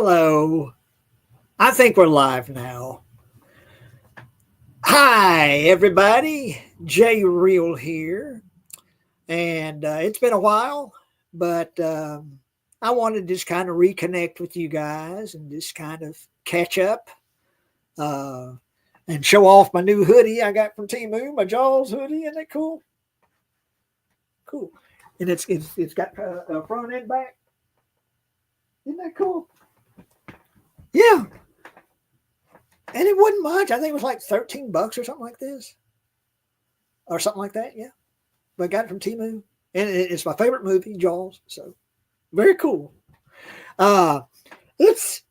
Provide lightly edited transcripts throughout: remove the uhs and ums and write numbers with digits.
Hello. I think we're live now. Hi, everybody. Jay Real here. And it's been a while, but I wanted to just kind of reconnect with you guys and just kind of catch up uh, and show off my new hoodie I got from Timu, my Jaws hoodie. Isn't that cool? Cool. And it's got a front and back. Isn't that cool? Yeah. And it wasn't much. I think it was like $13 or something like this, or something like that. Yeah, but I got it from Timu, and it's my favorite movie, Jaws. So very cool. Uh, it's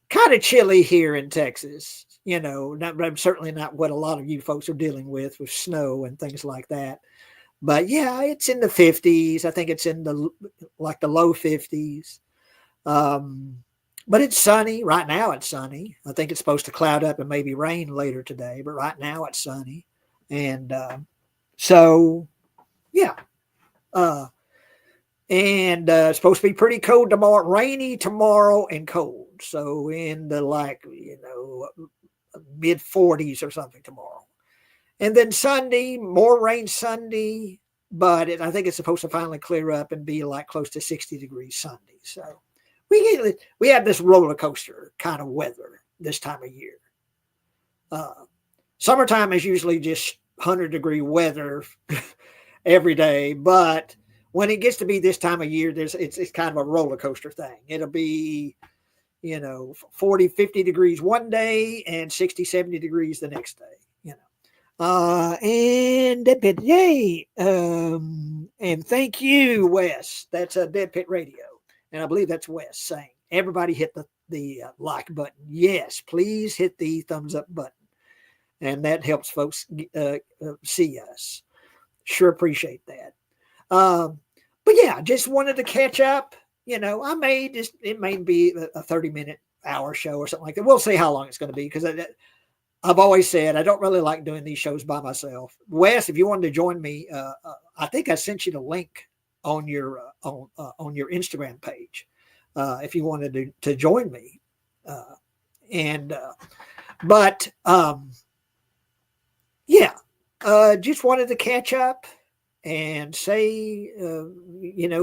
kind of chilly here in Texas. Certainly not what a lot of you folks are dealing with snow and things like that. But yeah, it's in the 50s. I think it's in the low 50s. Um, but it's sunny. Right now it's sunny. I think it's supposed to cloud up and maybe rain later today, but right now it's sunny. And so, yeah. Uh, and it's supposed to be pretty cold tomorrow, rainy tomorrow and cold. So in the mid 40s or something tomorrow. And then Sunday, more rain Sunday, but I think it's supposed to finally clear up and be like close to 60 degrees Sunday. So we have this roller coaster kind of weather this time of year. Summertime is usually just 100-degree weather every day, but when it gets to be this time of year, it's kind of a roller coaster thing. It'll be 40, 50 degrees one day and 60, 70 degrees the next day. And Dead Pit, yay! And thank you, Wes. That's a Dead Pit Radio, and I believe that's Wes saying, "Everybody hit the like button." Yes, please hit the thumbs up button, and that helps folks see us. Sure appreciate that. But yeah, just wanted to catch up. I may it may be a 30-minute hour show or something like that. We'll see how long it's going to be because I've always said I don't really like doing these shows by myself. Wes, if you wanted to join me, I think I sent you the link on your Instagram page if you wanted to join me. But yeah, just wanted to catch up and say,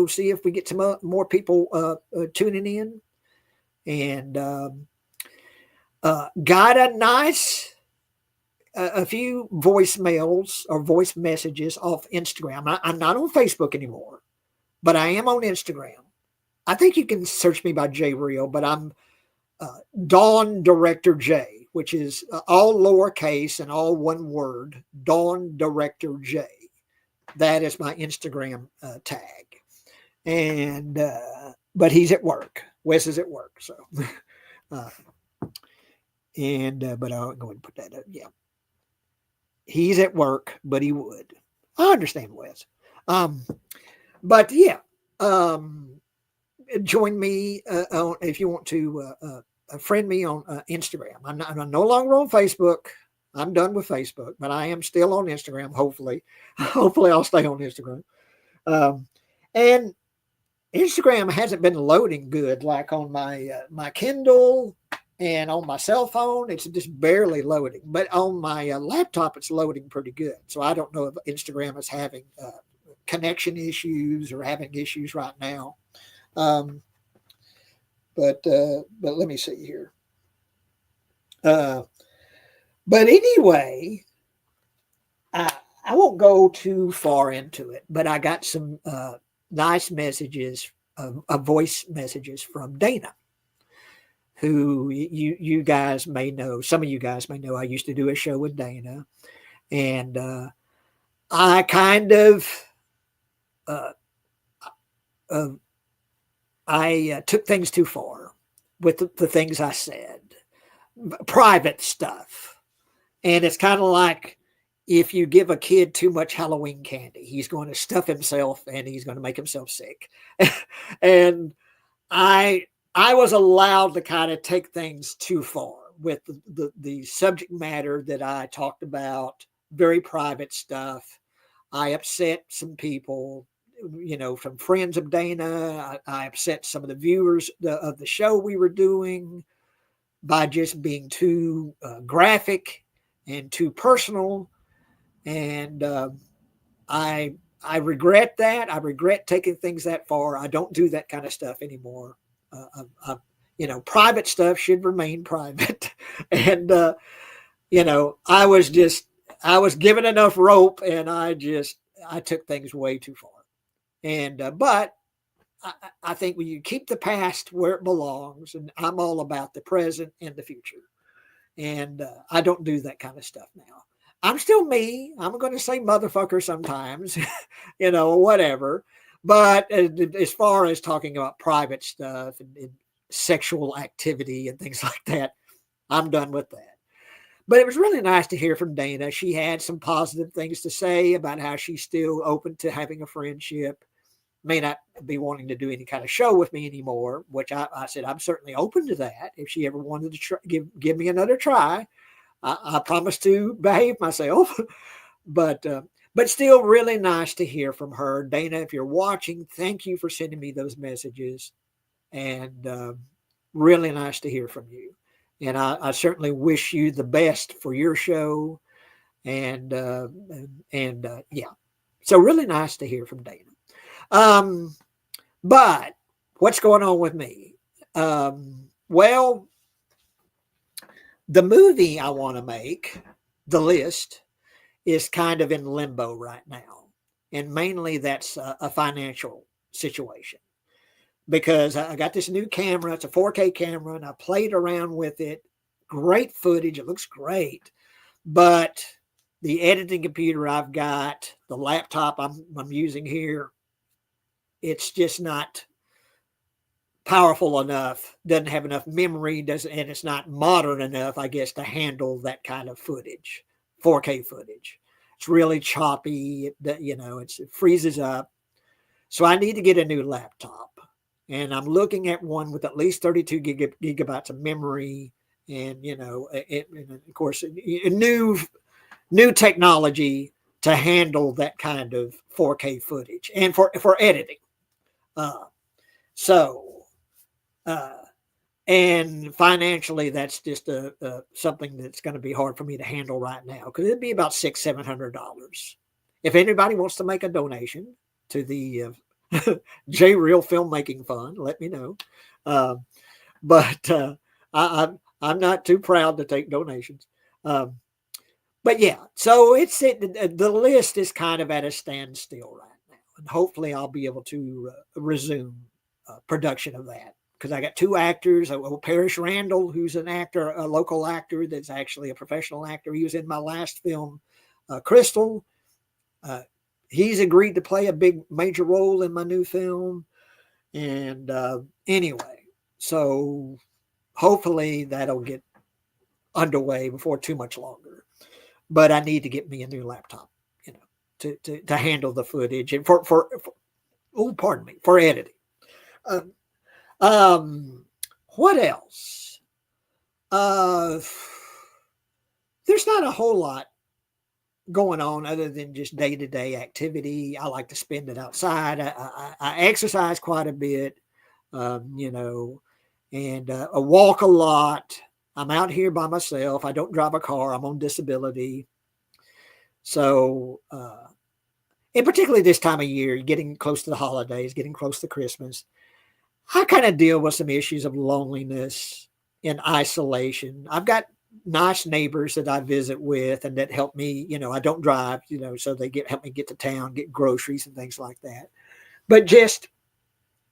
see if we get some more people tuning in, and got a few voicemails or voice messages off Instagram. I'm not on Facebook anymore, but I am on Instagram. I think you can search me by J Real, but I'm Dawn Director J, which is all lowercase and all one word, Dawn Director J. That is my Instagram tag. And but he's at work. Wes is at work, so but I'll go ahead and put that up. Yeah, he's at work, but he would. I understand, Wes. But yeah, join me if you want to friend me on Instagram. I'm no longer on Facebook. I'm done with Facebook, but I am still on Instagram. Hopefully I'll stay on Instagram. And Instagram hasn't been loading good, like on my Kindle and on my cell phone. It's just barely loading, but on my laptop, it's loading pretty good. So I don't know if Instagram is having connection issues or having issues right now. But let me see here. But anyway, I won't go too far into it, but I got some nice messages, voice messages from Dana, who you guys may know. Some of you guys may know I used to do a show with Dana, and I kind of I took things too far with the things I said, private stuff. And it's kind of like if you give a kid too much Halloween candy, he's going to stuff himself and he's going to make himself sick. And I was allowed to kind of take things too far with the subject matter that I talked about, very private stuff. I upset some people. from friends of Dana. I upset some of the viewers of the show we were doing by just being too graphic and too personal. And I I regret that. I regret taking things that far. I don't do that kind of stuff anymore. Private stuff should remain private. And I was given enough rope, and I took things way too far. And but I think when you keep the past where it belongs, and I'm all about the present and the future, and I don't do that kind of stuff now. I'm still me. I'm going to say motherfucker sometimes, whatever. But as far as talking about private stuff and sexual activity and things like that, I'm done with that. But it was really nice to hear from Dana. She had some positive things to say about how she's still open to having a friendship. May not be wanting to do any kind of show with me anymore, which I said I'm certainly open to that. If she ever wanted to give me another try, I promise to behave myself. but still really nice to hear from her. Dana, if you're watching, thank you for sending me those messages. And really nice to hear from you. And I certainly wish you the best for your show. And yeah, so really nice to hear from Dana. But what's going on with me? Well, the movie I want to make, The List, is kind of in limbo right now. And mainly that's a financial situation. Because I got this new camera. It's a 4K camera, and I played around with it. Great footage. It looks great. But the editing computer I've got, the laptop I'm using here, it's just not powerful enough. Doesn't have enough memory. And it's not modern enough, I guess, to handle that kind of footage, 4K footage. It's really choppy. It freezes up. So I need to get a new laptop. And I'm looking at one with at least 32 gigabytes of memory, and and of course, new technology to handle that kind of 4K footage and for editing. So, and financially, that's just something that's going to be hard for me to handle right now, because it'd be about $600-700. If anybody wants to make a donation to the J Real Filmmaking Fund, let me know. But I'm not too proud to take donations. But yeah, so the list is kind of at a standstill right now, and hopefully I'll be able to resume production of that, because I got two actors. Parrish Randall, who's an actor, a local actor that's actually a professional actor. He was in my last film, Crystal. He's agreed to play a big major role in my new film. And anyway, so hopefully that'll get underway before too much longer. But I need to get me a new laptop, to handle the footage and for editing. What else? There's not a whole lot going on other than just day-to-day activity. I like to spend it outside. I exercise quite a bit, and I walk a lot. I'm out here by myself. I don't drive a car. I'm on disability. So, and particularly this time of year, getting close to the holidays, getting close to Christmas, I kind of deal with some issues of loneliness and isolation. I've got nice neighbors that I visit with and that help me. I don't drive, so they help me get to town, get groceries and things like that. But just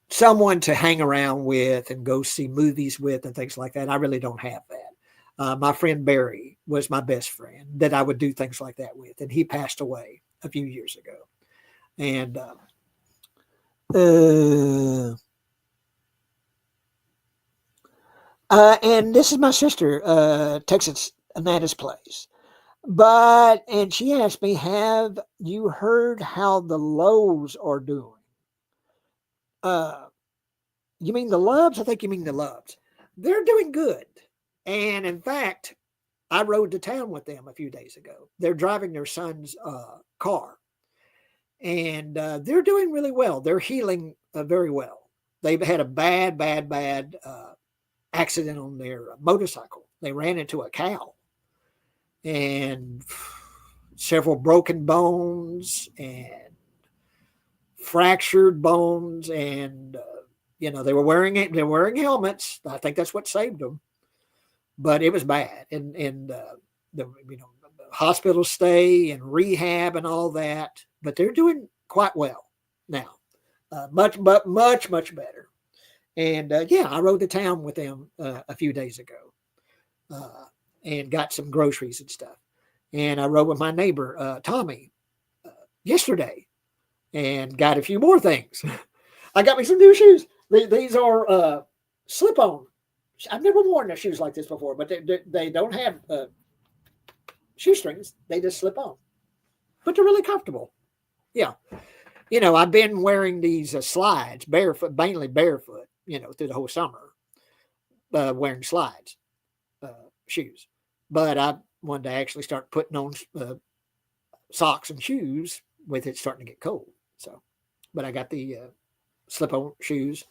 someone to hang around with and go see movies with and things like that, I really don't have that. My friend Barry was my best friend that I would do things like that with, and he passed away a few years ago. And and this is my sister, Texas Anna's place. And she asked me, have you heard how the Lows are doing? You mean the Loves? I think you mean the Loves. They're doing good. And in fact, I rode to town with them a few days ago. They're driving their son's car. and they're doing really well. They're healing very well. They've had a bad accident on their motorcycle. They ran into a cow and several broken bones and fractured bones, and they were wearing helmets. I think that's what saved them, but it was bad, and the hospital stay and rehab and all that. But they're doing quite well now, much better. And yeah, I rode to town with them a few days ago, and got some groceries and stuff. And I rode with my neighbor Tommy yesterday, and got a few more things. I got me some new shoes. These are slip-on. I've never worn shoes like this before, but they don't have shoestrings. They just slip on, but they're really comfortable. Yeah, I've been wearing these slides barefoot, mainly barefoot, through the whole summer, wearing slides shoes. But I wanted to actually start putting on socks and shoes with it starting to get cold. So, but I got the slip-on shoes,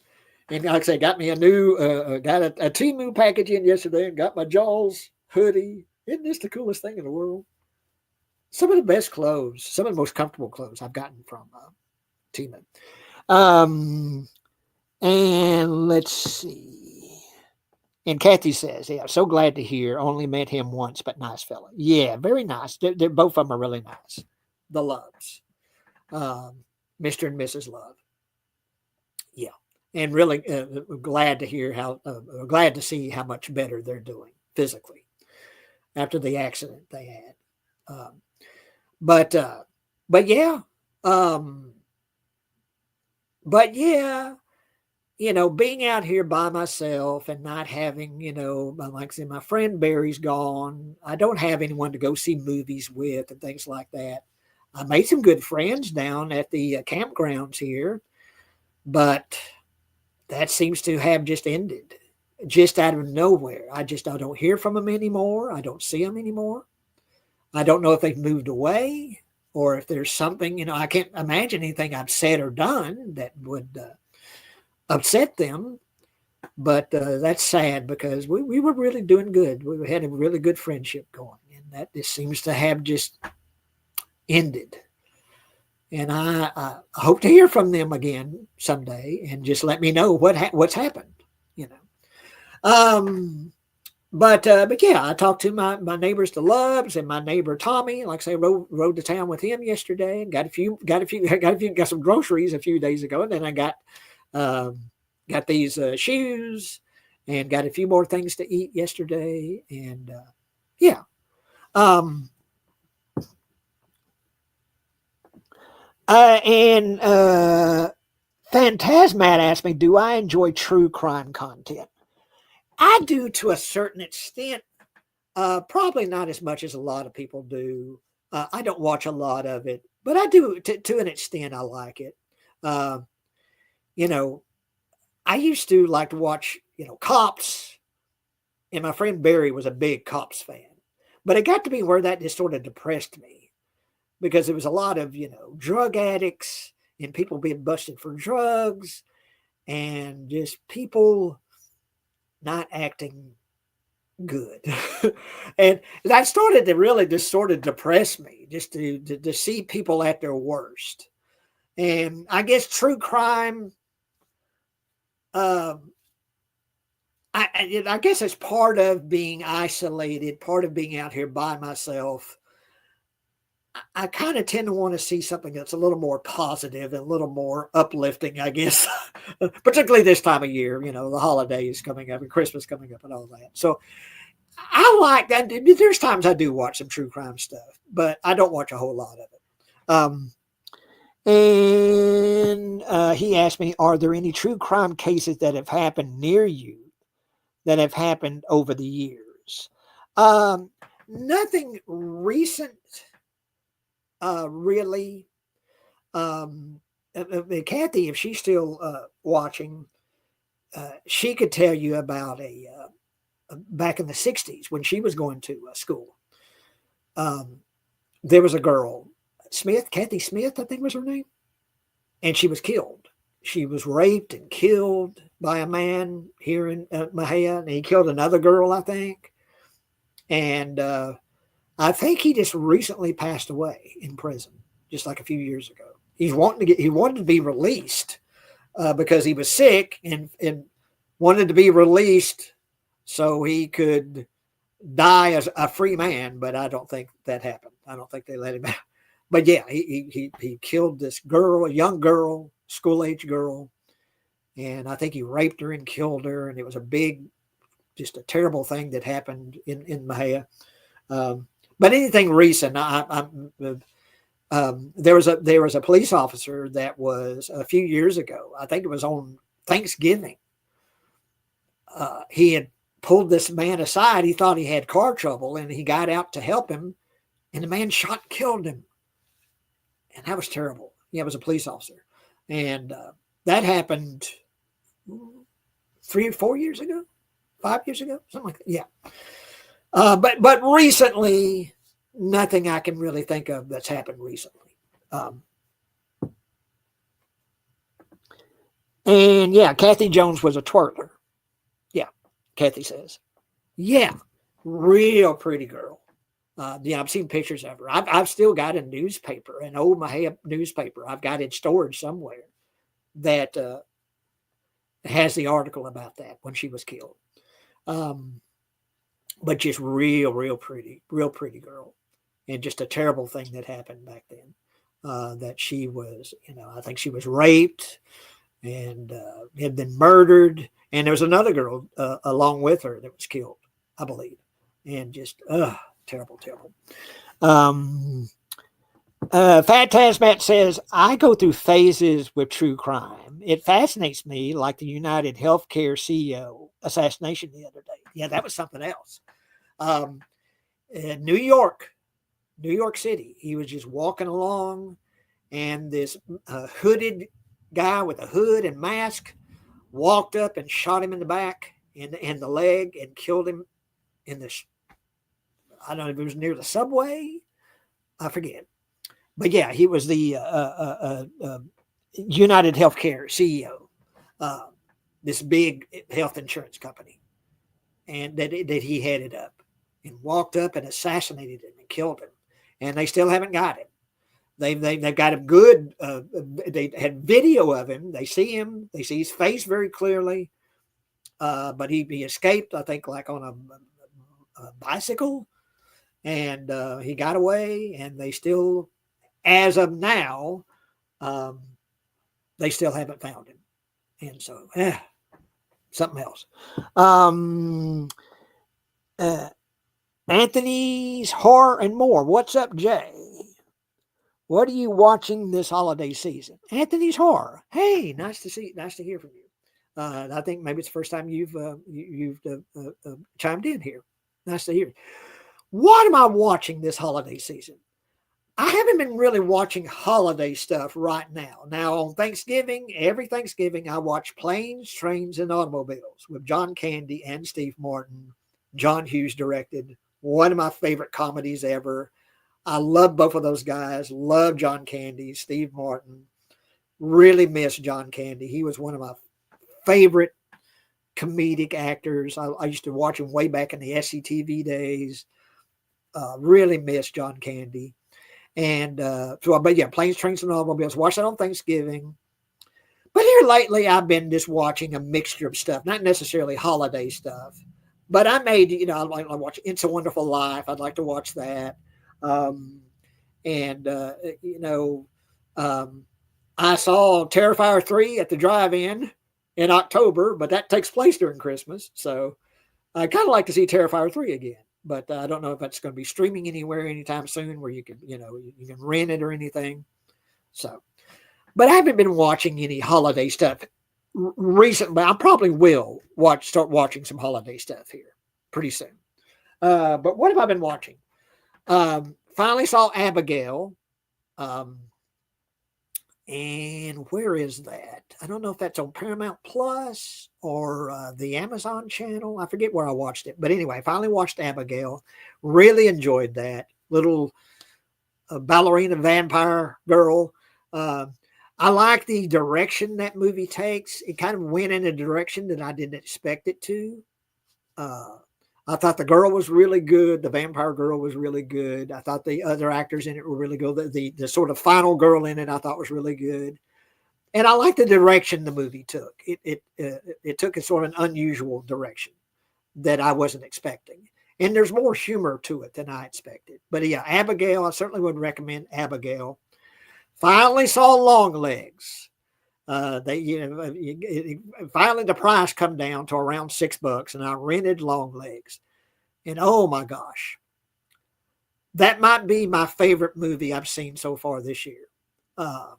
and like I say, got me a new got a Temu package in yesterday, and got my Jaws hoodie. Isn't this the coolest thing in the world? Some of the best clothes, some of the most comfortable clothes I've gotten from Temu. And let's see. And Kathy says, yeah, so glad to hear. Only met him once, but nice fella. Yeah, very nice. They're both of them are really nice. The Loves. Mr. and Mrs. Love. Yeah. And really glad to hear glad to see how much better they're doing physically after the accident they had. But yeah, but yeah, being out here by myself and not having, like I said, my friend Barry's gone. I don't have anyone to go see movies with and things like that. I made some good friends down at the campgrounds here, but that seems to have just ended, just out of nowhere. I don't hear from them anymore. I don't see them anymore. I don't know if they've moved away or if there's something, I can't imagine anything I've said or done that would upset them. But that's sad because we were really doing good. We had a really good friendship going, and that just seems to have just ended. And I hope to hear from them again someday, and just let me know what's happened. But yeah, I talked to my neighbors, the Loves, and my neighbor Tommy. Like I say, rode to town with him yesterday, and got some groceries a few days ago, and then I got these shoes, and got a few more things to eat yesterday, and yeah. And Phantasmat asked me, do I enjoy true crime content? I do to a certain extent, probably not as much as a lot of people do. I don't watch a lot of it, but I do to an extent. I like it. I used to like to watch, Cops, and my friend Barry was a big Cops fan, but it got to be where that just sort of depressed me because there was a lot of, drug addicts and people being busted for drugs and just people not acting good. And that started to really just sort of depress me, just to see people at their worst. And I guess true crime, I guess it's part of being isolated, part of being out here by myself. I kind of tend to want to see something that's a little more positive and a little more uplifting, I guess, particularly this time of year, the holidays coming up and Christmas coming up and all that. So I like that. There's times I do watch some true crime stuff, but I don't watch a whole lot of it. And he asked me, are there any true crime cases that have happened near you that have happened over the years? Nothing recent. Really, Kathy, if she's still watching, she could tell you about back in the 60s when she was going to school. There was a girl. Smith, Kathy Smith, I think was her name, and she was killed. She was raped and killed by a man here in Mahia, and he killed another girl, I think. And I think he just recently passed away in prison, just like a few years ago. He wanted to be released because he was sick and wanted to be released so he could die as a free man. But I don't think that happened. I don't think they let him out. But yeah, he killed this girl, a young girl, school age girl, and I think he raped her and killed her. And it was just a terrible thing that happened in Mahia. But anything recent, there was a police officer that was a few years ago. I think it was on Thanksgiving. He had pulled this man aside. He thought he had car trouble, and he got out to help him, and the man shot and killed him. And that was terrible. Yeah, it was a police officer, and that happened 3 or 4 years ago, 5 years ago, something like that. Yeah. But recently, nothing I can really think of that's happened recently. And yeah, Kathy Jones was a twirler. Yeah, Kathy says. Yeah, real pretty girl. Yeah, I've seen pictures of her. I've still got a newspaper, an old Mahia newspaper. I've got it stored somewhere that has the article about that when she was killed. But just real pretty girl. And just a terrible thing that happened back then. That she was, I think she was raped and had been murdered. And there was another girl along with her that was killed, I believe. And just, terrible. Fat Tasmat says, I go through phases with true crime. It fascinates me like the United Healthcare CEO assassination the other day. Yeah, that was something else. In New York City, he was just walking along, and this hooded guy with a hood and mask walked up and shot him in the back and the leg and killed him in this, I don't know if it was near the subway, I forget. But yeah, he was the United Healthcare CEO, this big health insurance company, and that he headed up, and walked up and assassinated him and killed him. And they still haven't got him. They've got him good. They had video of him. They see him. They see his face very clearly. But he escaped, I think, like on a bicycle, and he got away. And they still, as of now, they still haven't found him. And so, something else. Anthony's Horror and More. What's up, Jay? What are you watching this holiday season? Anthony's Horror. Hey, nice to hear from you. I think maybe it's the first time you've chimed in here. Nice to hear. What am I watching this holiday season? I haven't been really watching holiday stuff right now. Now, on Thanksgiving, every Thanksgiving, I watch Planes, Trains, and Automobiles with John Candy and Steve Martin. John Hughes directed. One of my favorite comedies ever. I love both of those guys. Love John Candy, Steve Martin. Really miss John Candy. He was one of my favorite comedic actors. I used to watch him way back in the SCTV days. Really miss John Candy. And but yeah, Planes, Trains, and Automobiles. Watch that on Thanksgiving. But here lately, I've been just watching a mixture of stuff, not necessarily holiday stuff. But I made, I like to watch It's a Wonderful Life. I'd like to watch that. I saw Terrifier 3 at the drive-in October, but that takes place during Christmas. So I kind of like to see Terrifier 3 again. But I don't know if that's going to be streaming anywhere anytime soon where you can, you can rent it or anything. So, but I haven't been watching any holiday stuff recently. I probably will start watching some holiday stuff here pretty soon. But what have I been watching? Finally saw Abigail. And where is that? I don't know if that's on Paramount Plus or the Amazon channel. I forget where I watched it. But anyway, I finally watched Abigail. Really enjoyed that. Little a ballerina vampire girl. Uh, I like the direction that movie takes. It kind of went in a direction that I didn't expect it to. Uh, I thought the girl was really good. The vampire girl was really good. I thought the other actors in it were really good. The sort of final girl in it I thought was really good. And I like the direction the movie took. It took a sort of an unusual direction that I wasn't expecting. And there's more humor to it than I expected. But yeah, Abigail, I certainly would recommend Abigail. Finally saw Longlegs. Finally the price come down to around $6, and I rented Longlegs. And oh my gosh, that might be my favorite movie I've seen so far this year. Uh,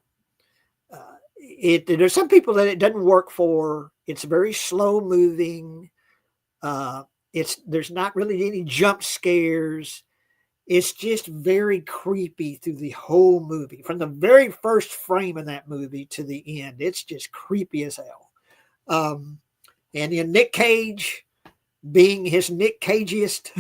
there's some people that it doesn't work for. It's very slow moving. There's not really any jump scares. It's just very creepy through the whole movie. From the very first frame of that movie to the end, it's just creepy as hell. And Nick Cage being his Nick Cageiest,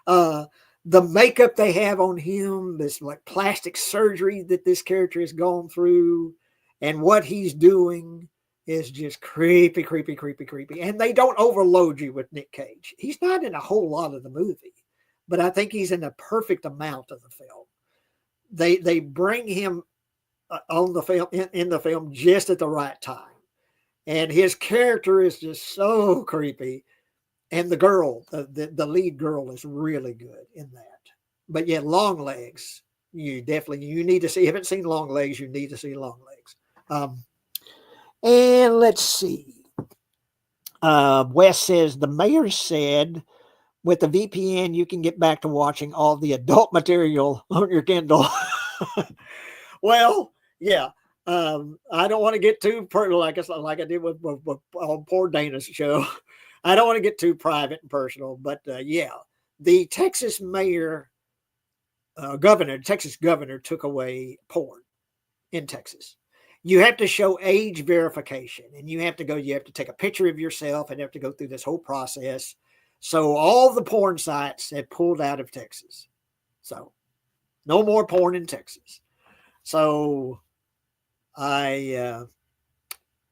the makeup they have on him, this like plastic surgery that this character has gone through, and what he's doing is just creepy, creepy, creepy, creepy. And they don't overload you with Nick Cage. He's not in a whole lot of the movie, but I think he's in the perfect amount of the film. They bring him on the film in the film just at the right time, and his character is just so creepy. And the girl, the lead girl, is really good in that. But yeah, Longlegs, you need to see. If you haven't seen Longlegs, you need to see Longlegs. And let's see. Wes says the mayor said with the VPN you can get back to watching all the adult material on your Kindle. Well, yeah. I don't want to get too personal, like I did with on poor Dana's show. I don't want to get too private and personal, but yeah, the Texas Texas governor took away porn in Texas. You have to show age verification, and you have to take a picture of yourself and have to go through this whole process. So all the porn sites have pulled out of Texas. So no more porn in Texas. So I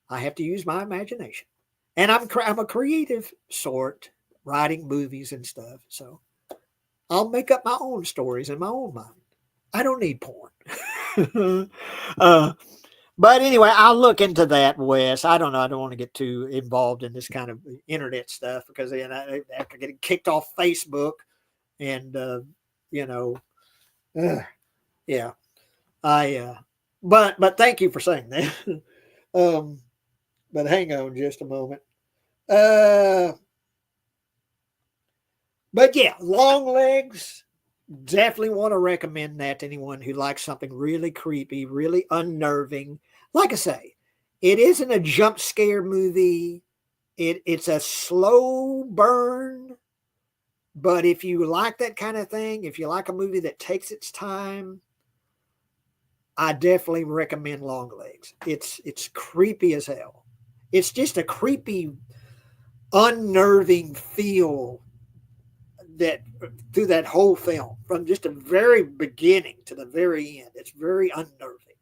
have to use my imagination. And I'm a creative sort, writing movies and stuff. So I'll make up my own stories in my own mind. I don't need porn. But anyway, I'll look into that, Wes. I don't know. I don't want to get too involved in this kind of internet stuff because then after getting kicked off Facebook and, yeah, but thank you for saying that. But hang on just a moment. But yeah, Longlegs, definitely want to recommend that to anyone who likes something really creepy, really unnerving. Like I say, it isn't a jump scare movie. It's a slow burn. But if you like that kind of thing, if you like a movie that takes its time, I definitely recommend Longlegs. It's creepy as hell. It's just a creepy, unnerving feel that through that whole film, from just the very beginning to the very end. It's very unnerving.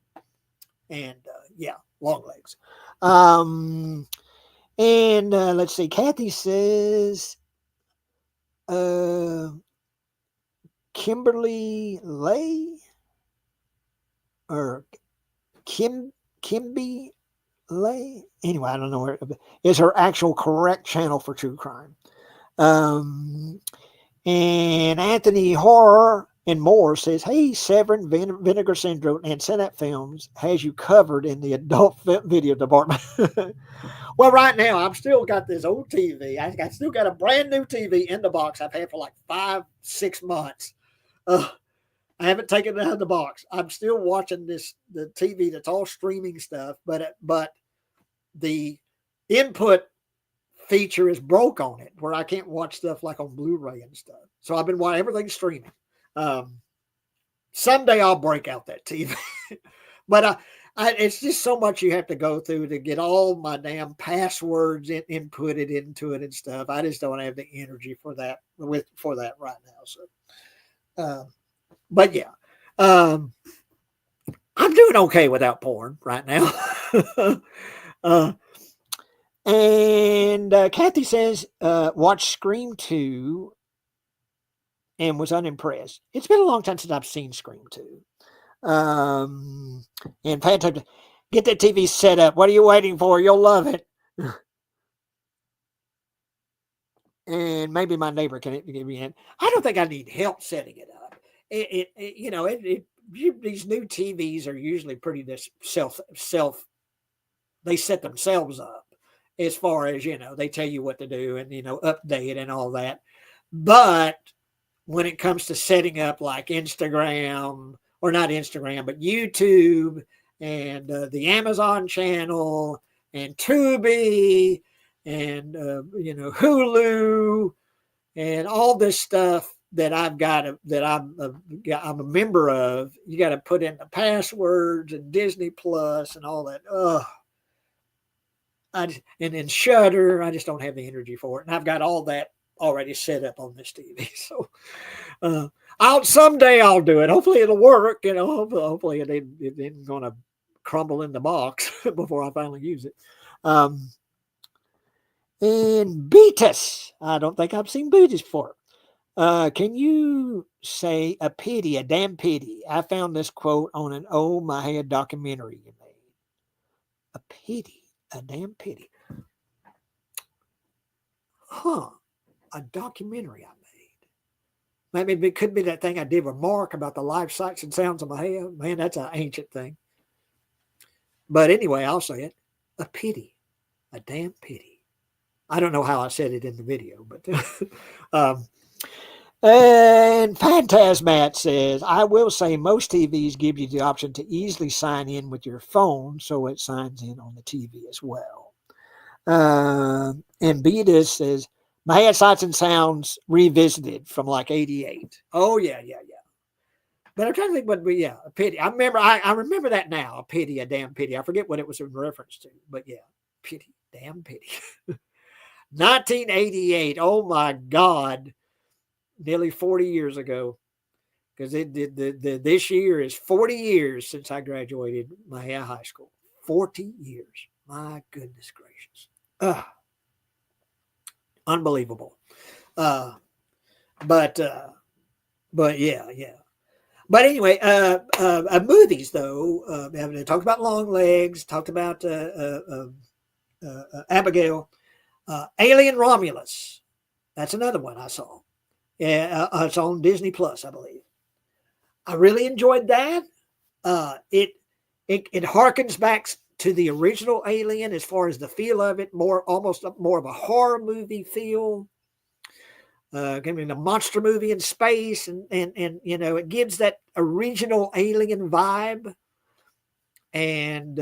And yeah, Longlegs. And let's see. Kathy says, Kimberly Lay or Kimby Lay. Anyway, I don't know where is her actual correct channel for true crime. And Anthony Horror and More says, hey, Severin Vinegar Syndrome and Senate Films has you covered in the adult video department. Well, right now, I've still got this old TV. I still got a brand new TV in the box I've had for like 5-6 months. I haven't taken it out of the box. I'm still watching the TV that's all streaming stuff, but the input feature is broke on it where I can't watch stuff like on Blu-ray and stuff. So I've been watching everything streaming. Someday I'll break out that TV, but it's just so much you have to go through to get all my damn passwords inputted into it and stuff. I just don't have the energy for that right now. So, but yeah, Um, I'm doing okay without porn right now. uh, and Kathy says, watch Scream 2 and was unimpressed. It's been a long time since I've seen Scream 2. Um, and Pat, get that TV set up. What are you waiting for? You'll love it. And maybe my neighbor can get me in. I don't think I need help setting it up. These new TVs are usually pretty this self. They set themselves up as far as they tell you what to do and update and all that. But when it comes to setting up like Instagram or not Instagram, but YouTube and the Amazon channel and Tubi and Hulu and all this stuff that I've got that I'm a member of. You got to put in the passwords and Disney Plus and all that. And then Shudder. I just don't have the energy for it, and I've got all that already set up on this TV. So someday I'll do it. Hopefully it'll work. Hopefully it isn't going to crumble in the box before I finally use it. And Beatus. I don't think I've seen Beatus before. Can you say a pity, a damn pity? I found this quote on an old My Head documentary you made. A pity, a damn pity. Huh. A documentary I made. Maybe it could be that thing I did with Mark about the live sights and sounds of my head. Man, that's an ancient thing. But anyway, I'll say it. A pity. A damn pity. I don't know how I said it in the video, but and Phantasmat says, I will say most TVs give you the option to easily sign in with your phone, so it signs in on the TV as well. And Beatus says, My Head Sights and Sounds revisited from like 88. Oh, yeah. But I'm trying to think what would be, a pity. I remember that now, a pity, a damn pity. I forget what it was in reference to, but yeah, pity, damn pity. 1988, oh my God, nearly 40 years ago, because this year is 40 years since I graduated my high school. 40 years. My goodness gracious. Unbelievable. But yeah. But anyway, movies though. Talked about Long Legs. Talked about Abigail. Alien Romulus. That's another one I saw. Yeah, it's on Disney Plus, I believe. I really enjoyed that. It harkens back to the original Alien as far as the feel of it, almost more of a horror movie feel. Giving a monster movie in space, and it gives that original Alien vibe, and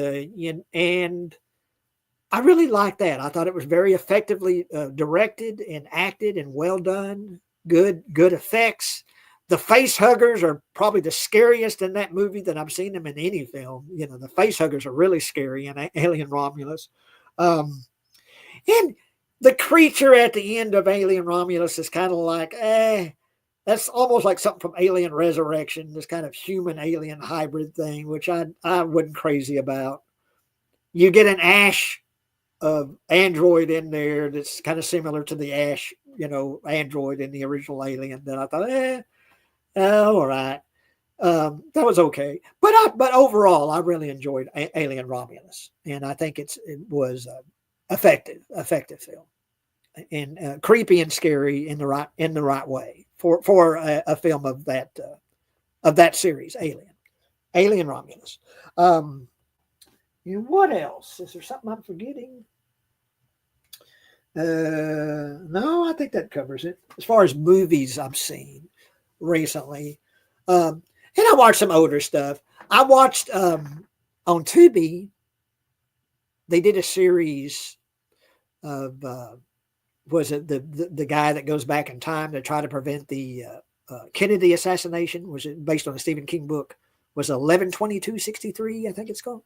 I really liked that. I thought it was very effectively directed and acted and well done. Good effects. The face huggers are probably the scariest in that movie that I've seen them in any film. The face huggers are really scary in Alien Romulus. And the creature at the end of Alien Romulus is kind of like, that's almost like something from Alien Resurrection, this kind of human-alien hybrid thing, which I wasn't crazy about. You get an Ash android in there that's kind of similar to the Ash, android in the original Alien. Then I thought, all right, that was okay. But overall, I really enjoyed Alien Romulus, and I think it was effective film, and creepy and scary in the right way for a film of that series, Alien Romulus. What else? Is there something I'm forgetting? No, I think that covers it. As far as movies I've seen recently, and I watched some older stuff. I watched on Tubi. They did a series of was it the guy that goes back in time to try to prevent the Kennedy assassination? Was it based on a Stephen King book? Was 11/22/63? I think it's called.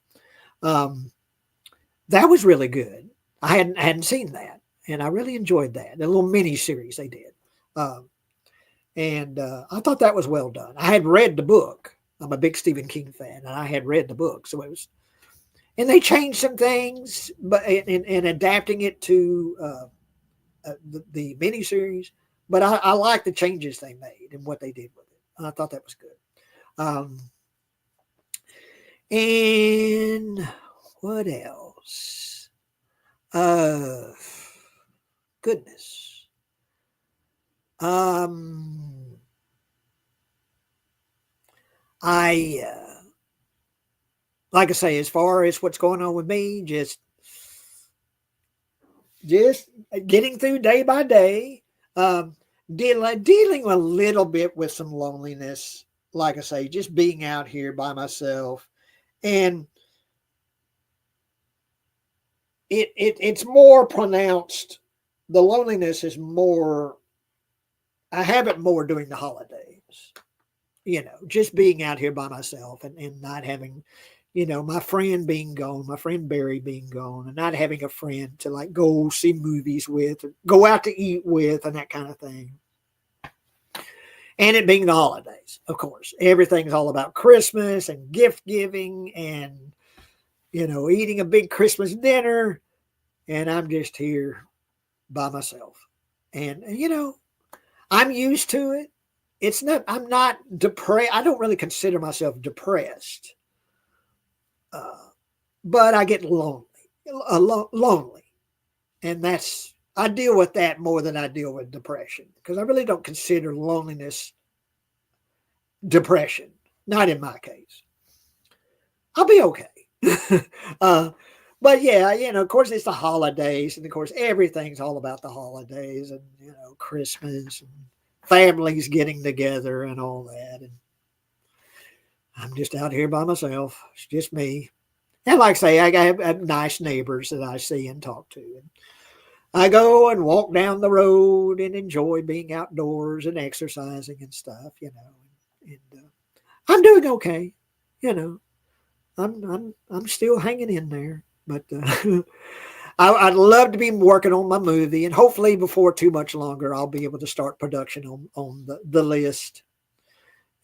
That was really good. I hadn't seen that, and I really enjoyed that. A little mini series they did, and I thought that was well done. I had read the book, I'm a big Stephen King fan, and I had read the book, so it was. And they changed some things, but in adapting it to the miniseries. But I like the changes they made and what they did with it. I thought that was good. Um, and what else? Uh, Goodness. Um, I like I say, as far as what's going on with me, just getting through day by day. Um, dealing a little bit with some loneliness. Like I say, just being out here by myself, and it's more pronounced. The loneliness is more. I have it more during the holidays. Just being out here by myself and not having, my friend being gone, my friend Barry being gone, and not having a friend to like go see movies with, or go out to eat with, and that kind of thing. And it being the holidays, of course. Everything's all about Christmas and gift giving and, eating a big Christmas dinner. And I'm just here by myself. And, I'm used to it. I'm not depressed. I don't really consider myself depressed. But I get lonely. And I deal with that more than I deal with depression, because I really don't consider loneliness depression. Not in my case. I'll be okay. But yeah, of course it's the holidays, and of course everything's all about the holidays, and Christmas and families getting together and all that. And I'm just out here by myself. It's just me. And like I say, I have nice neighbors that I see and talk to. And I go and walk down the road and enjoy being outdoors and exercising and stuff, And I'm doing okay, you know. I'm still hanging in there, but I'd love to be working on my movie, and hopefully before too much longer, I'll be able to start production on the list.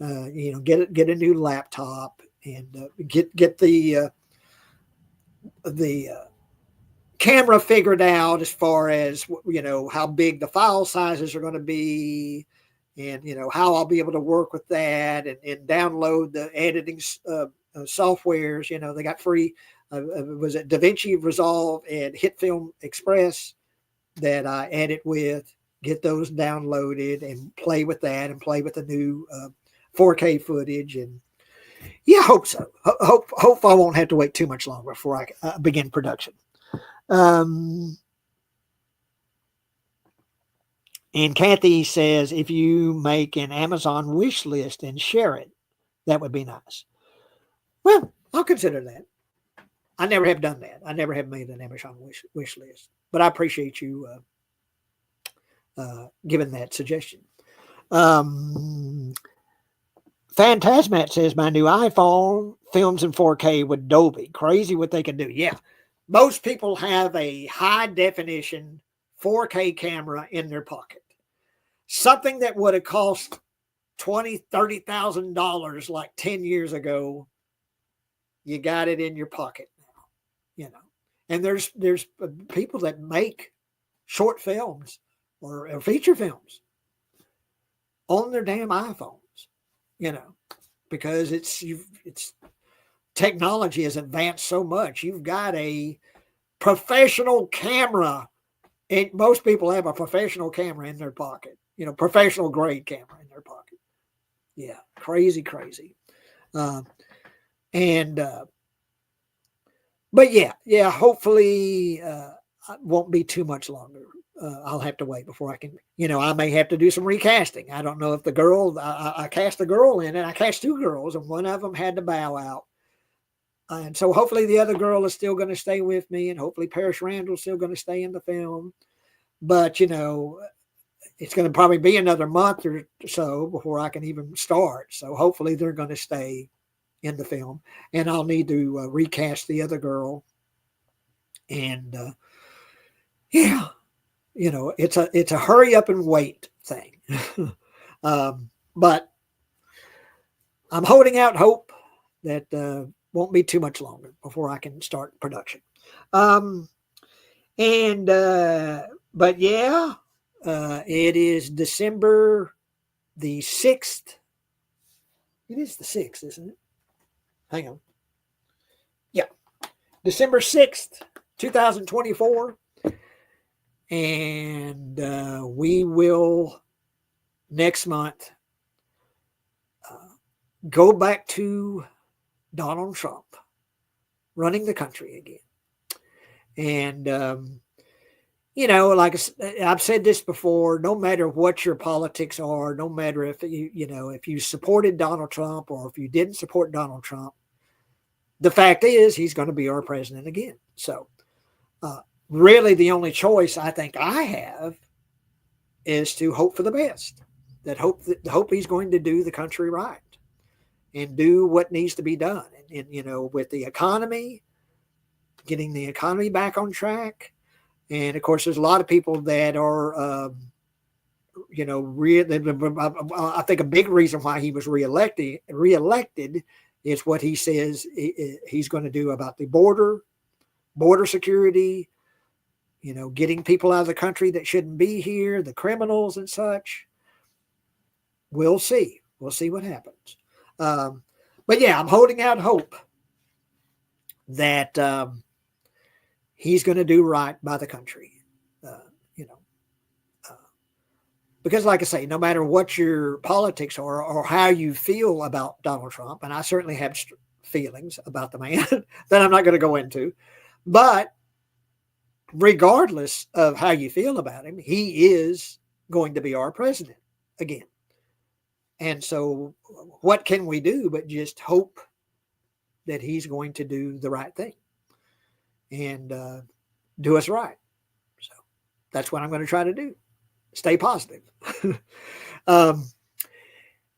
Get a new laptop and get the camera figured out as far as how big the file sizes are going to be, and how I'll be able to work with that and download the editing softwares. They got free. Was it DaVinci Resolve and HitFilm Express that I edit with? Get those downloaded and play with that, and play with the new 4K footage. And yeah, hope so. Hope I won't have to wait too much longer before I begin production. And Kathy says, if you make an Amazon wish list and share it, that would be nice. Well, I'll consider that. I never have done that. I never have made an Amazon wish list, but I appreciate you giving that suggestion. Phantasmat says, my new iPhone films in 4K with Dolby. Crazy what they can do. Yeah. Most people have a high definition 4K camera in their pocket. Something that would have cost $20,000, $30,000 like 10 years ago, you got it in your pocket now, And there's people that make short films or feature films on their damn iPhones, because it's technology has advanced so much. You've got a professional camera, and most people have a professional camera in their pocket, professional grade camera in their pocket. Yeah, crazy. But yeah, hopefully it won't be too much longer. I'll have to wait before I can, I may have to do some recasting. I don't know if the girl, I cast a girl in it. I cast two girls, and one of them had to bow out. And so hopefully the other girl is still going to stay with me, and hopefully Paris Randall is still going to stay in the film. But, it's going to probably be another month or so before I can even start. So hopefully they're going to stay in the film, and I'll need to recast the other girl. And yeah, it's a hurry up and wait thing. But I'm holding out hope that won't be too much longer before I can start production. Um, and but yeah, it is December the 6th. It is the 6th, isn't it? Hang on. Yeah, December 6th, 2024. And we will next month go back to Donald Trump running the country again. And, like I've said this before, no matter what your politics are, no matter if if you supported Donald Trump or if you didn't support Donald Trump, the fact is he's going to be our president again. So, really, the only choice I think I have is to hope for the best. Hope he's going to do the country right and do what needs to be done. And with the economy, getting the economy back on track. And of course, there's a lot of people that are, I think a big reason why he was reelected is what he says he's going to do about the border security, getting people out of the country that shouldn't be here, the criminals and such. We'll see. We'll see what happens. But yeah, I'm holding out hope that he's going to do right by the country. Because like I say, no matter what your politics are or how you feel about Donald Trump, and I certainly have feelings about the man that I'm not going to go into, but regardless of how you feel about him, he is going to be our president again. And so what can we do but just hope that he's going to do the right thing and do us right. So that's what I'm going to try to do. Stay positive.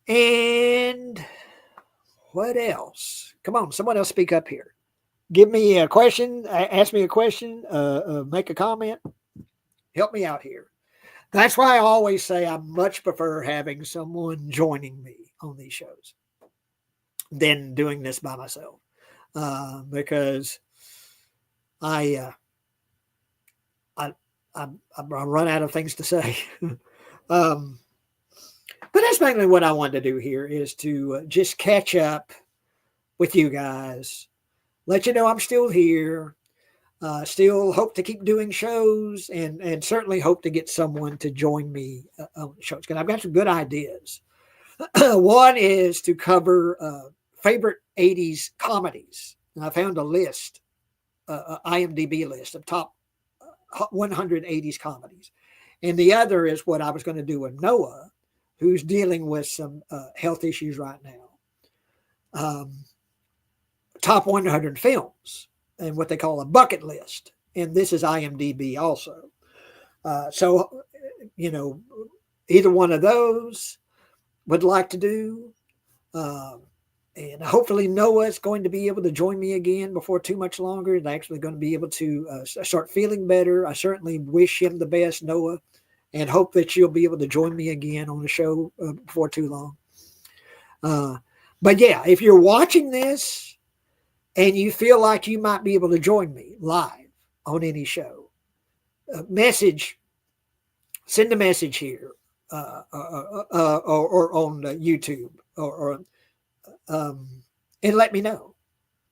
And what else? Come on, someone else speak up here. Give me a question, ask me a question, make a comment. Help me out here. That's why I always say I much prefer having someone joining me on these shows than doing this by myself. Because I run out of things to say. But that's mainly what I wanted to do here is to just catch up with you guys, let you know I'm still here. Still hope to keep doing shows and certainly hope to get someone to join me on shows because I've got some good ideas. One is to cover favorite 80s comedies. And I found a list, IMDb list of top 100 80s comedies. And the other is what I was going to do with Noah, who's dealing with some health issues right now. Top 100 films and what they call a bucket list. And this is IMDb also. So, either one of those would like to do. And hopefully Noah is going to be able to join me again before too much longer. He's actually going to be able to start feeling better. I certainly wish him the best, Noah, and hope that you'll be able to join me again on the show before too long. But yeah, if you're watching this and you feel like you might be able to join me live on any show, send a message here or on YouTube and let me know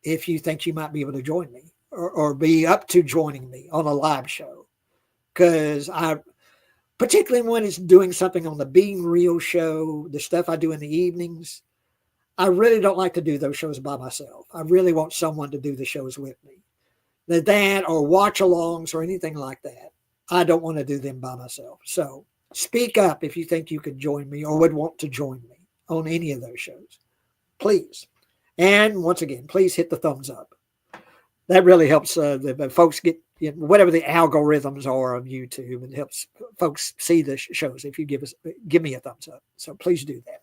if you think you might be able to join me or be up to joining me on a live show. Because particularly when it's doing something on the Being Real show, the stuff I do in the evenings, I really don't like to do those shows by myself. I really want someone to do the shows with me. That or watch-alongs or anything like that. I don't want to do them by myself. So speak up if you think you could join me or would want to join me on any of those shows. Please. And once again, please hit the thumbs up. That really helps the folks get whatever the algorithms are of YouTube. It helps folks see the shows if you give me a thumbs up. So please do that.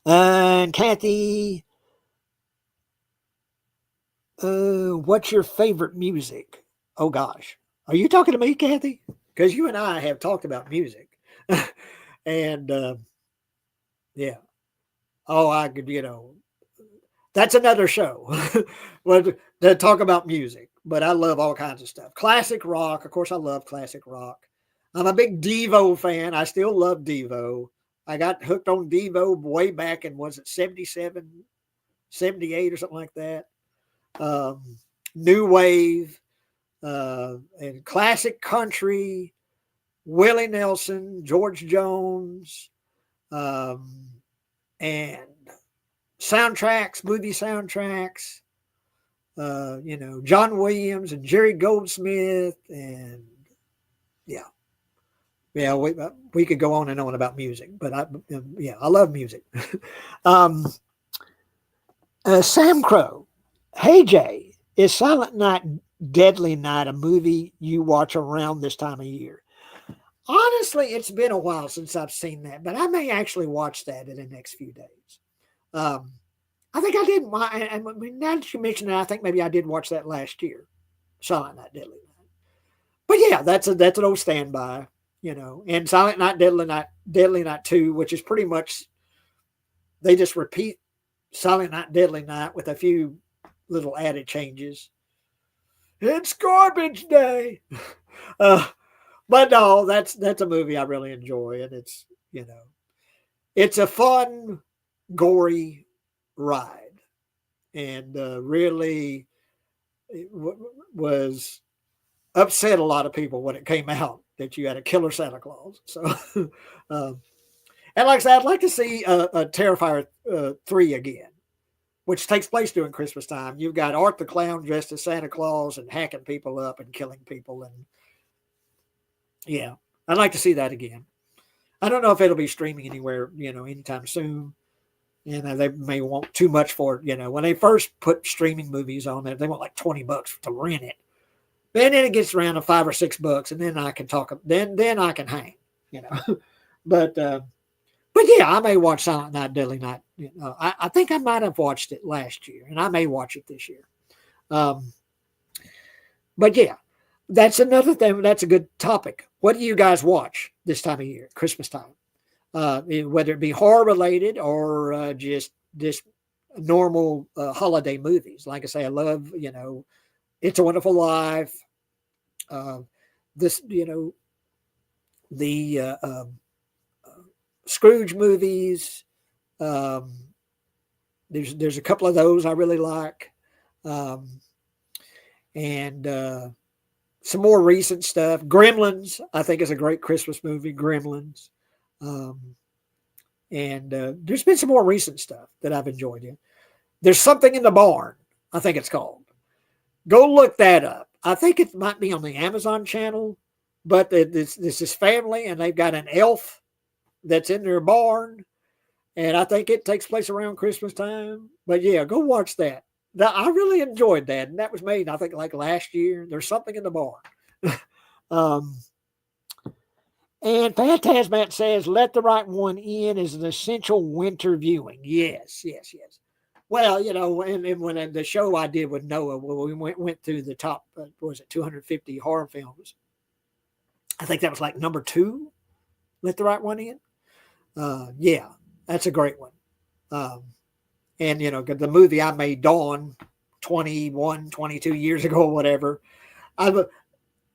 And Kathy, what's your favorite music? Oh gosh, are you talking to me, Kathy? Because you and I have talked about music, and yeah. Oh, I could, that's another show. Well, to talk about music, but I love all kinds of stuff. Classic rock, of course, I love classic rock. I'm a big Devo fan. I still love Devo. I got hooked on Devo way back in, was it 77, 78 or something like that. Um, New wave, and classic country, Willie Nelson, George Jones, um, and soundtracks, movie soundtracks. John Williams and Jerry Goldsmith, and yeah, yeah. We could go on and on about music, but yeah, I love music. um, Sam Crow, hey Jay, is Silent Night, Deadly Night a movie you watch around this time of year? Honestly, it's been a while since I've seen that, but I may actually watch that in the next few days. Um, I think I did. And now that you mention it, I think maybe I did watch that last year. Silent Night, Deadly Night. But yeah, that's an old standby, And Silent Night, Deadly Night 2, which is pretty much they just repeat Silent Night, Deadly Night with a few little added changes. It's garbage day. uh, but no, that's a movie I really enjoy, and it's a fun, gory ride, and really was upset a lot of people when it came out that you had a killer Santa Claus. So, um, and like I said, I'd like to see a Terrifier 3 again, which takes place during Christmas time. You've got Art the Clown dressed as Santa Claus and hacking people up and killing people, and yeah, I'd like to see that again. I don't know if it'll be streaming anywhere, anytime soon. They may want too much for it. When they first put streaming movies on there, they want like $20 to rent it. And then it gets around to $5 or $6, and then I can talk. Then I can hang, but yeah, I may watch Silent Night, Deadly Night. I think I might have watched it last year, and I may watch it this year. But yeah, that's another thing. That's a good topic. What do you guys watch this time of year, Christmas time? Whether it be horror related or just normal holiday movies. Like I say, I love, It's a Wonderful Life. This, the Scrooge movies. There's a couple of those I really like. And some more recent stuff. Gremlins, I think, is a great Christmas movie. Gremlins. And there's been some more recent stuff that I've enjoyed. There's Something in the Barn, I think it's called. Go look that up. I think it might be on the Amazon channel, but this is family, and they've got an elf that's in their barn, and I think it takes place around Christmas time. But yeah, go watch that. I really enjoyed that, and that was made, I think, like last year. There's Something in the Barn. And Phantasmat says, Let the Right One In is an essential winter viewing. Yes. Well, and when the show I did with Noah, we went through the top, what was it, 250 horror films. I think that was like number 2, Let the Right One In. Yeah, that's a great one. And, the movie I made, Dawn, 21, 22 years ago or whatever, I've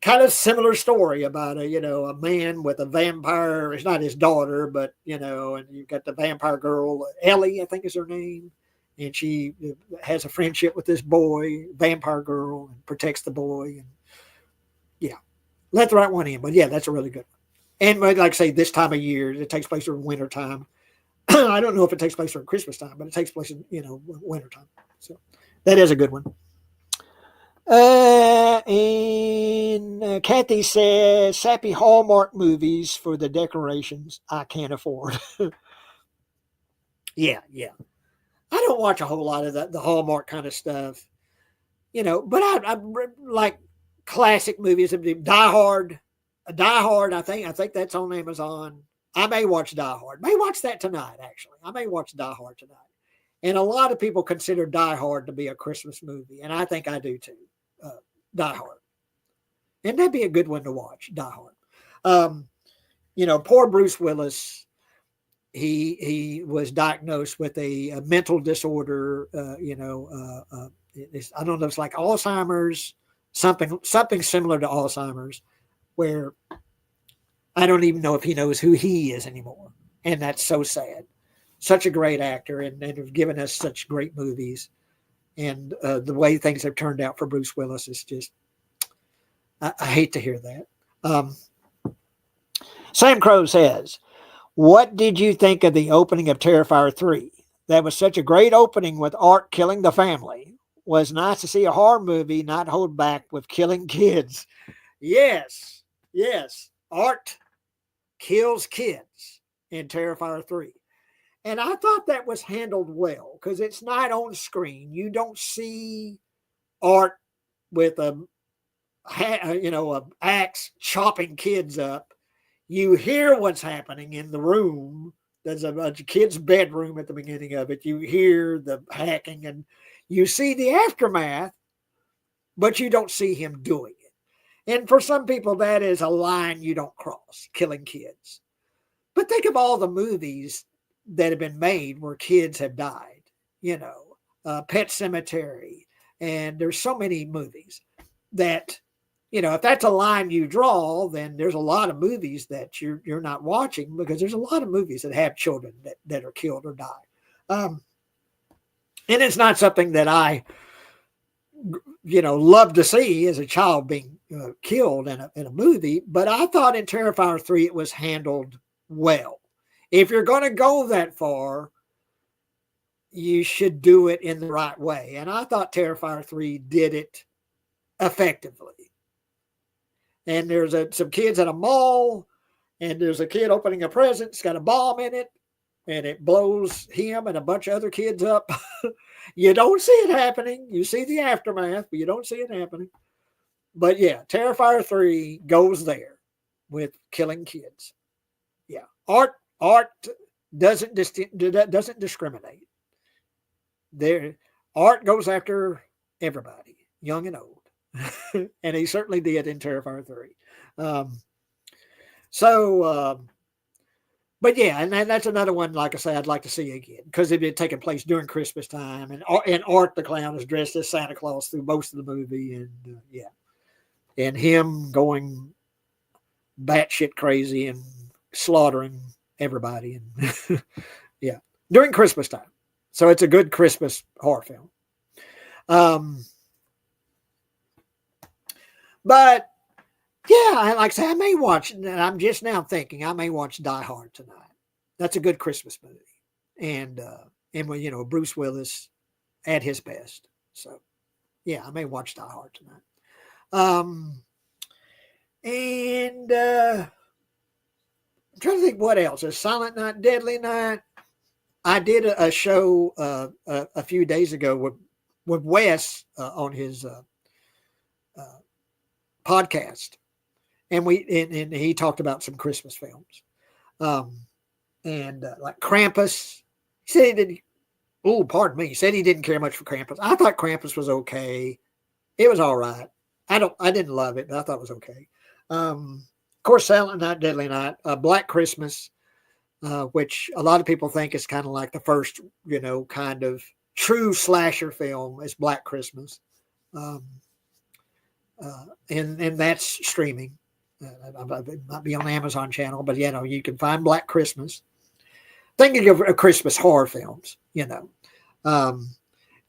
kind of similar story about a man with a vampire. It's not his daughter, but, and you've got the vampire girl, Ellie, I think is her name. And she has a friendship with this boy, vampire girl, and protects the boy. And yeah, Let the Right One In. But yeah, that's a really good one. And like I say, this time of year, it takes place during winter time. I don't know if it takes place during Christmas time, but it takes place in, winter time. So that is a good one. And Kathy says, sappy Hallmark movies for the decorations I can't afford. Yeah. I don't watch a whole lot of the Hallmark kind of stuff, but I like classic movies. Die Hard, I think that's on Amazon. I may watch Die Hard. May watch that tonight, actually. I may watch Die Hard tonight. And a lot of people consider Die Hard to be a Christmas movie, and I think I do too. Die Hard. And that'd be a good one to watch, Die Hard. Poor Bruce Willis. he was diagnosed with a mental disorder. I don't know. It's like Alzheimer's, something similar to Alzheimer's, where I don't even know if he knows who he is anymore, and that's so sad. Such a great actor, and have given us such great movies, and the way things have turned out for Bruce Willis is just. I hate to hear that. Sam Crow says, what did you think of the opening of Terrifier 3? That was such a great opening with Art killing the family. Was nice to see a horror movie not hold back with killing kids. Yes, yes. Art kills kids in Terrifier 3. And I thought that was handled well because it's not on screen. You don't see Art with a axe chopping kids up. You hear what's happening in the room. There's a kid's bedroom at the beginning of it. You hear the hacking and you see the aftermath, but you don't see him doing it. And for some people, that is a line you don't cross, killing kids. But think of all the movies that have been made where kids have died, Pet Cemetery. And there's so many movies that, if that's a line you draw, then there's a lot of movies that you're not watching because there's a lot of movies that have children that are killed or die. And it's not something that I, love to see as a child being killed in a movie, but I thought in Terrifier 3 it was handled well. If you're going to go that far, you should do it in the right way. And I thought Terrifier 3 did it effectively. And there's some kids at a mall, and there's a kid opening a present. It's got a bomb in it, and it blows him and a bunch of other kids up. You don't see it happening. You see the aftermath, but you don't see it happening. But yeah, Terrifier 3 goes there with killing kids. Yeah, art doesn't discriminate. Art goes after everybody, young and old. And he certainly did in Terrifier 3. But yeah, and that's another one, like I say, I'd like to see again because it had taken place during Christmas time. And Art the Clown is dressed as Santa Claus through most of the movie. And and him going batshit crazy and slaughtering everybody. And yeah, during Christmas time. So it's a good Christmas horror film. But yeah, like I say, I may watch, and I'm just now thinking I may watch Die Hard tonight. That's a good Christmas movie, and Bruce Willis at his best. So yeah, I may watch Die Hard tonight. And I'm trying to think what else. Is Silent Night, Deadly Night? I did a show a few days ago with Wes on his podcast, and he talked about some Christmas films, and like Krampus. He said he didn't. Oh, pardon me. He said he didn't care much for Krampus. I thought Krampus was okay. It was all right. I didn't love it, but I thought it was okay. Of course, Silent Night, Deadly Night, Black Christmas, which a lot of people think is kind of like the first, kind of true slasher film is Black Christmas. And that's streaming. It might be on the Amazon channel, but you can find Black Christmas. Thinking of Christmas horror films, I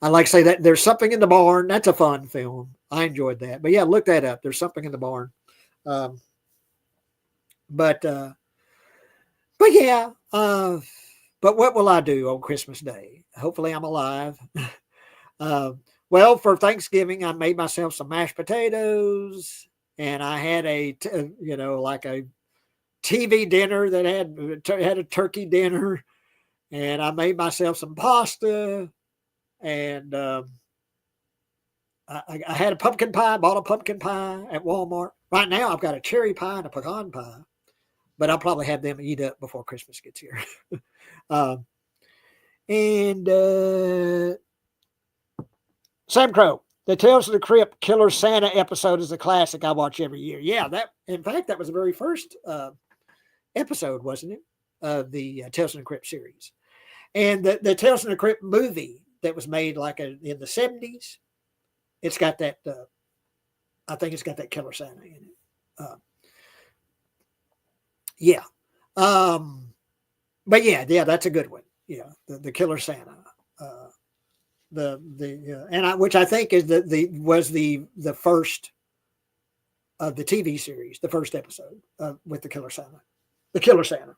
like to say that There's Something in the Barn. That's a fun film. I enjoyed that. But yeah, look that up. There's Something in the Barn. But yeah. But what will I do on Christmas Day? Hopefully I'm alive. Well, for Thanksgiving, I made myself some mashed potatoes, and I had like a TV dinner that had a turkey dinner, and I made myself some pasta, and I had a pumpkin pie. Bought a pumpkin pie at Walmart. Right now, I've got a cherry pie and a pecan pie, but I'll probably have them eat up before Christmas gets here. Sam Crow, the Tales of the Crypt Killer Santa episode is a classic I watch every year. Yeah, in fact, that was the very first episode, wasn't it? of the Tales from the Crypt series. And the Tales from the Crypt movie that was made like in the 70s, it's got that, I think it's got that Killer Santa in it. Yeah. Um, but yeah, that's a good one. Yeah, the Killer Santa. Uh, which I think is the first of the TV series, the first episode with the Killer Santa. The Killer Santa.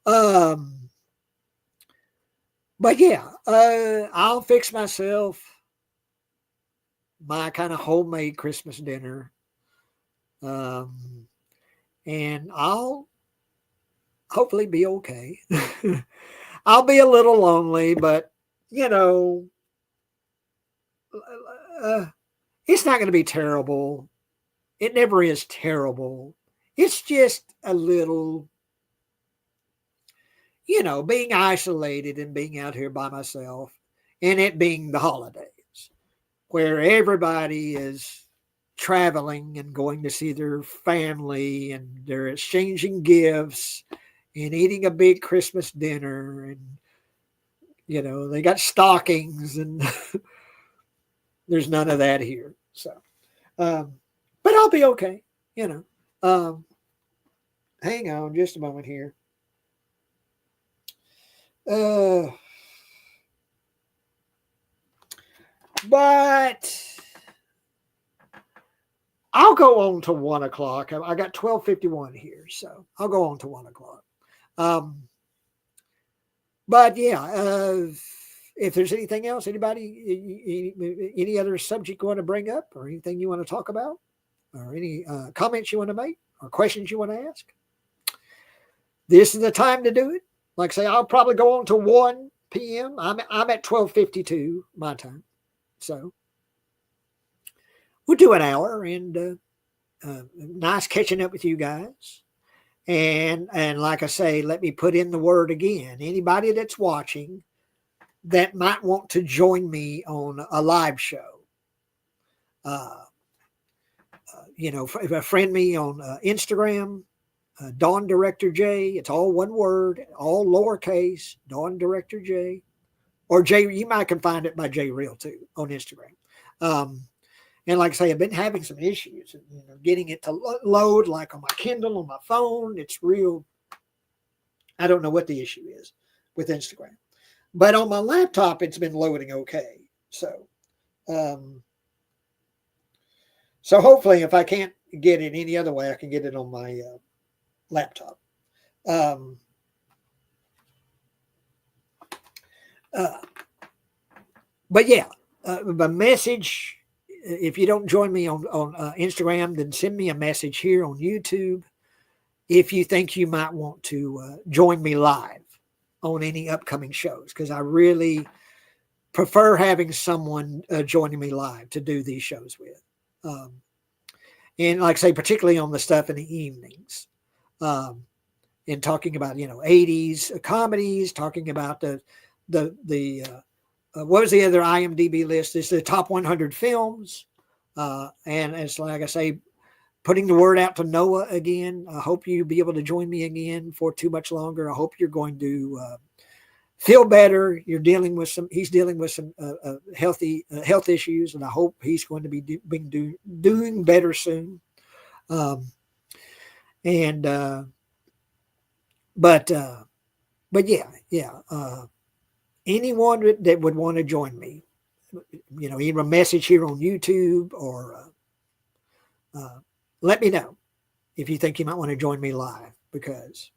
um, but yeah, I'll fix myself my kind of homemade Christmas dinner. Um, and I'll hopefully be okay. I'll be a little lonely, but you know, uh, it's not going to be terrible. It never is terrible. It's just a little, being isolated and being out here by myself, and it being the holidays where everybody is traveling and going to see their family and they're exchanging gifts and eating a big Christmas dinner, and they got stockings, and there's none of that here. So but I'll be okay. Hang on just a moment here. But I'll go on to 1 o'clock. I got 12:51 here, so I'll go on to 1 o'clock. But yeah, if there's anything else, anybody, any other subject you want to bring up, or anything you want to talk about, or any comments you want to make, or questions you want to ask, this is the time to do it. Like I say, I'll probably go on to 1 p.m. I'm at 12:52 my time, so we'll do an hour, and nice catching up with you guys. And like I say, let me put in the word again. Anybody that's watching that might want to join me on a live show, friend me on Instagram, Dawn Director J. It's all one word, all lowercase, Dawn Director J. Or J, you might can find it by J Real too on Instagram. And like I say, I've been having some issues, getting it to load, like on my Kindle, on my phone. It's real. I don't know what the issue is with Instagram, but on my laptop, it's been loading okay. So hopefully, if I can't get it any other way, I can get it on my laptop. But yeah, the message. If you don't join me on Instagram, then send me a message here on YouTube if you think you might want to join me live on any upcoming shows, because I really prefer having someone joining me live to do these shows with. And like I say, particularly on the stuff in the evenings, and talking about 80s comedies, talking about the what was the other IMDb list? It's the top 100 films. And it's like I say, putting the word out to Noah again. I hope you'll be able to join me again for too much longer. I hope you're going to feel better. He's dealing with some health issues, and I hope he's going to be doing better soon. But yeah. Anyone that would want to join me, either a message here on YouTube, or let me know if you think you might want to join me live, because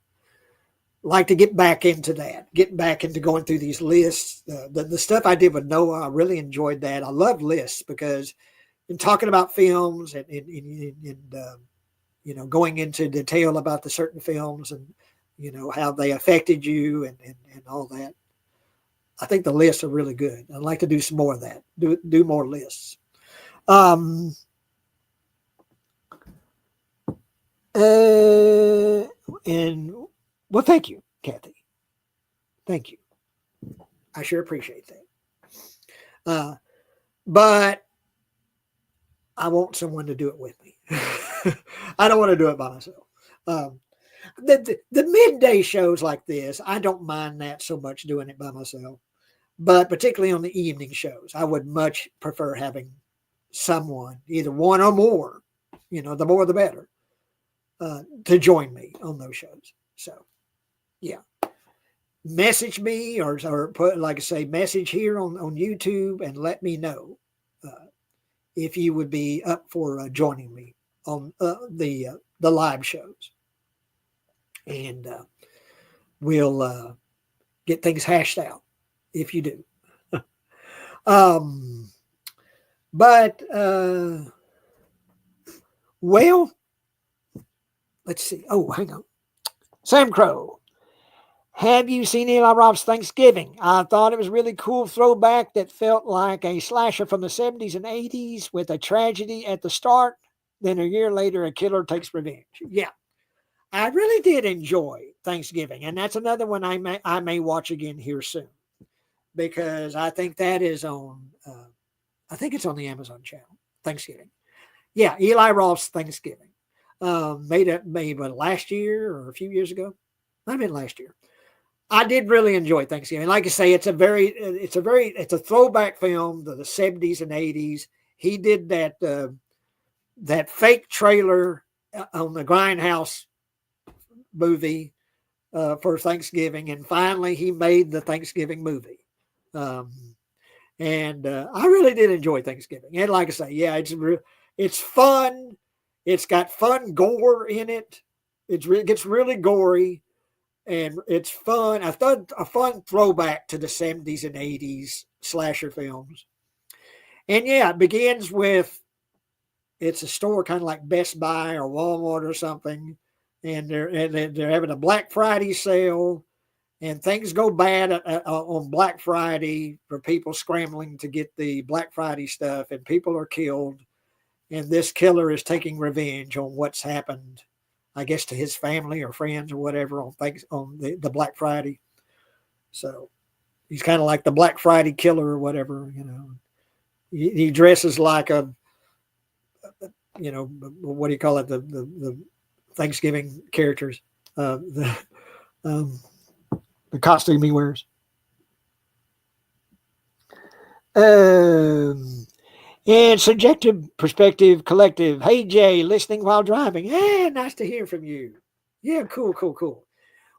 I like to get back into that, get back into going through these lists. The stuff I did with Noah, I really enjoyed that. I love lists because in talking about films and going into detail about the certain films and, how they affected you and all that. I think the lists are really good. I'd like to do some more of that. Do more lists. And well, thank you, Kathy. Thank you. I sure appreciate that. But I want someone to do it with me. I don't want to do it by myself. The midday shows like this, I don't mind that so much doing it by myself. But particularly on the evening shows, I would much prefer having someone, either one or more, the more the better, to join me on those shows. So, yeah, message me or put, like I say, message here on YouTube and let me know if you would be up for joining me on the live shows. And we'll get things hashed out if you do. um, but, well, let's see. Oh, hang on. Sam Crow. Have you seen Eli Roth's Thanksgiving? I thought it was really cool throwback that felt like a slasher from the 70s and 80s with a tragedy at the start. Then a year later, a killer takes revenge. Yeah, I really did enjoy Thanksgiving. And that's another one I may watch again here soon because I think that is on, I think it's on the Amazon channel, Thanksgiving. Yeah, Eli Roth's Thanksgiving. Made last year or a few years ago. Might have been last year. I did really enjoy Thanksgiving. Like I say, it's a throwback film to the 70s and 80s. He did that fake trailer on the Grindhouse movie for Thanksgiving, and finally he made the Thanksgiving movie. And I really did enjoy Thanksgiving. And like I say, yeah, it's fun. It's got fun gore in it. It gets really gory. And it's fun. I thought a fun throwback to the 70s and 80s slasher films. And yeah, it begins with it's a store kind of like Best Buy or Walmart or something. And they're having a Black Friday sale. And things go bad on Black Friday for people scrambling to get the Black Friday stuff. And people are killed. And this killer is taking revenge on what's happened, I guess, to his family or friends or whatever on the Black Friday. So he's kind of like the Black Friday killer or whatever, He dresses like what do you call it? The Thanksgiving characters, the costume he wears. And Subjective Perspective Collective. Hey, Jay, listening while driving. Hey, nice to hear from you. Yeah, cool.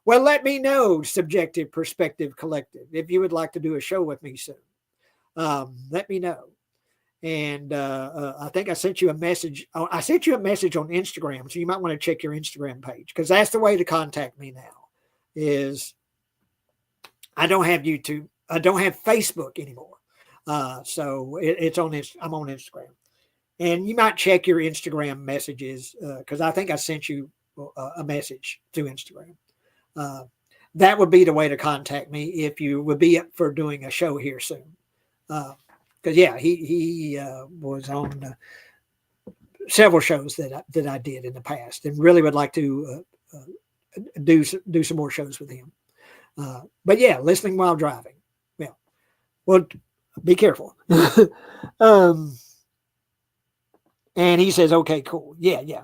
Well, let me know, Subjective Perspective Collective, if you would like to do a show with me soon. Let me know. And I think I sent you a message. I sent you a message on Instagram, so you might want to check your Instagram page because that's the way to contact me now. Is I don't have YouTube. I don't have Facebook anymore. So it's on this. I'm on Instagram, and you might check your Instagram messages because I think I sent you a message through Instagram. That would be the way to contact me if you would be up for doing a show here soon. Because yeah, he was on several shows that I did in the past, and really would like to do some more shows with him. But yeah, listening while driving. Yeah, well. Be careful. And he says, okay, cool. Yeah.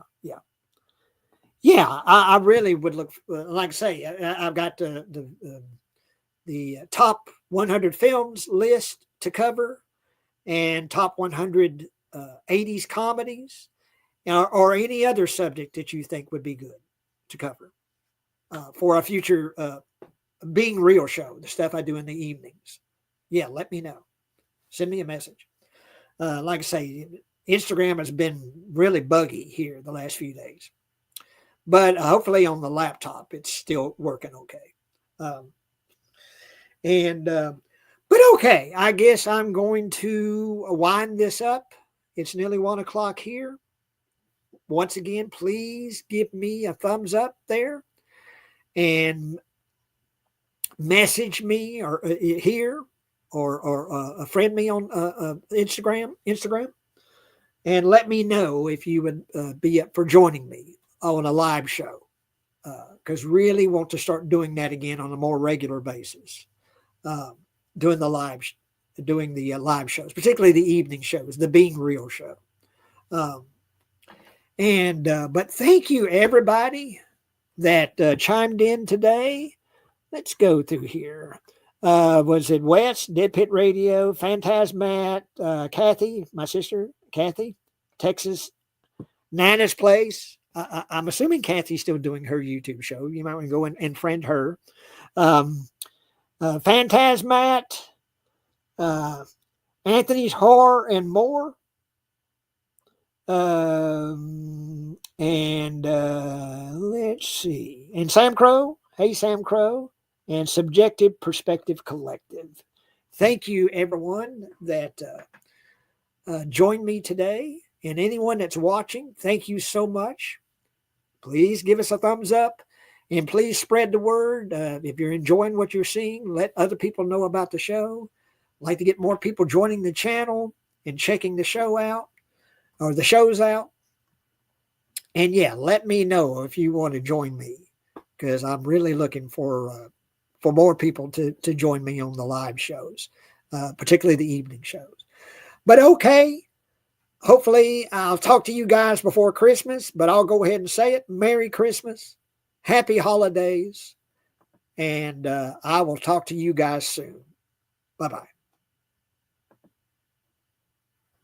I really would look, like I say, I've got the top 100 films list to cover and top 100 80s comedies or any other subject that you think would be good to cover for a future Being Real show, the stuff I do in the evenings. Yeah, let me know. Send me a message. Like I say, Instagram has been really buggy here the last few days. But hopefully on the laptop, it's still working okay. But okay, I guess I'm going to wind this up. It's nearly 1 o'clock here. Once again, please give me a thumbs up there and message me or here. Or friend me on Instagram, and let me know if you would be up for joining me on a live show. Because really want to start doing that again on a more regular basis. Doing the live shows, particularly the evening shows, the Being Real show. But thank you everybody that chimed in today. Let's go through here. Was it Wes, Dead Pit Radio, Phantasmat, Kathy, my sister, Kathy, Texas, Nana's Place. I'm assuming Kathy's still doing her YouTube show. You might want to go and friend her. Phantasmat, Anthony's Horror and More. And let's see. And Sam Crow. Hey, Sam Crow. And Subjective Perspective Collective. Thank you, everyone that joined me today. And anyone that's watching, thank you so much. Please give us a thumbs up. And please spread the word. If you're enjoying what you're seeing, let other people know about the show. I'd like to get more people joining the channel and checking the show out, or the shows out. And yeah, let me know if you want to join me, because I'm really looking for more people to join me on the live shows, particularly the evening shows. But okay, hopefully I'll talk to you guys before Christmas, but I'll go ahead and say it. Merry Christmas, Happy Holidays, and I will talk to you guys soon. Bye-bye.